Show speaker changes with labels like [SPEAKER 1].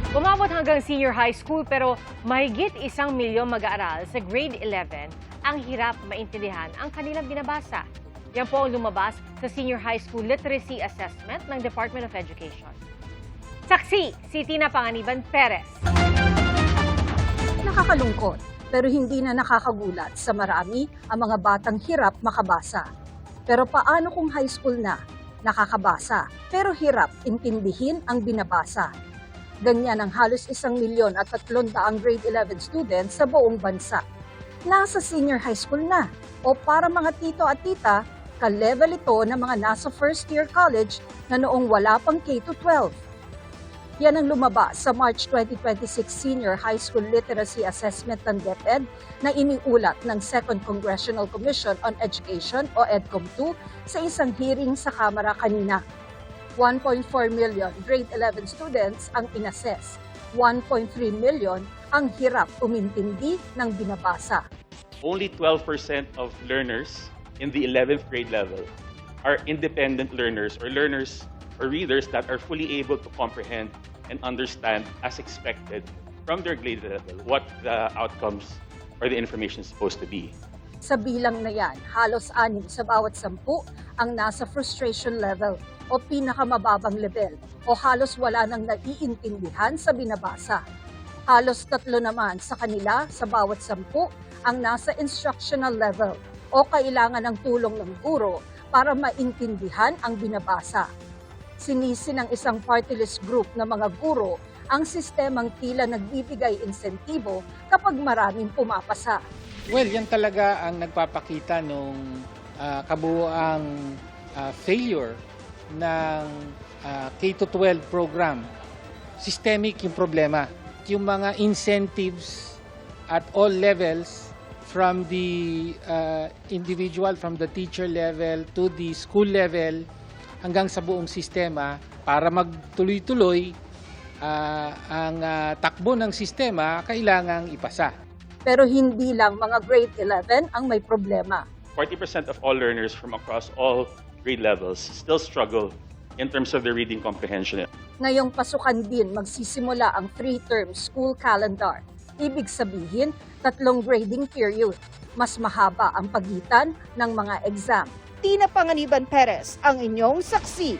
[SPEAKER 1] Umabot hanggang senior high school pero mahigit 1 milyong mag-aaral sa grade 11 ang hirap maintindihan ang kanilang binabasa. Yan po ang lumabas sa Senior High School Literacy Assessment ng Department of Education. Saksi, si Tina Panganiban Perez.
[SPEAKER 2] Nakakalungkot pero hindi na nakakagulat sa marami ang mga batang hirap makabasa. Pero paano kung high school na? Nakakabasa pero hirap intindihin ang binabasa. Ganyan ang halos 1,300,000 grade 11 students sa buong bansa. Nasa senior high school na o para mga tito at tita, ka-level ito ng mga nasa first year college na noong wala pang K-12. Yan ang lumabas sa March 2026 Senior High School Literacy Assessment ng DepEd na iniulat ng Second Congressional Commission on Education o EDCOM-2 sa isang hearing sa Kamara kanina. 1.4 million grade 11 students ang inassess. 1.3 million ang hirap umintindi ng binabasa.
[SPEAKER 3] Only 12% of learners in the 11th grade level are independent learners or learners or readers that are fully able to comprehend and understand as expected from their grade level what the outcomes or the information is supposed to be.
[SPEAKER 2] Sa bilang na yan, halos 6 sa bawat 10 ang nasa frustration level o pinakamababang level o halos wala nang naiintindihan sa binabasa. Halos 3 naman sa kanila sa bawat 10 ang nasa instructional level o kailangan ng tulong ng guro para maintindihan ang binabasa. Sinisi ng isang party list group na mga guro ang sistemang tila nagbibigay insentibo kapag maraming pumapasa.
[SPEAKER 4] Well, yan talaga ang nagpapakita nung kabuuang failure ng K-12 program. Systemic yung problema. Yung mga incentives at all levels from the individual, from the teacher level to the school level hanggang sa buong sistema para magtuloy-tuloy ang takbo ng sistema kailangang ipasa.
[SPEAKER 2] Pero hindi lang mga grade 11 ang may problema.
[SPEAKER 3] 40% of all learners from across all grade levels still struggle in terms of their reading comprehension.
[SPEAKER 2] Ngayong pasukan din magsisimula ang 3-term school calendar. Ibig sabihin, 3 grading period. Mas mahaba ang pagitan ng mga exam.
[SPEAKER 5] Tina Panganiban Perez, ang inyong saksi.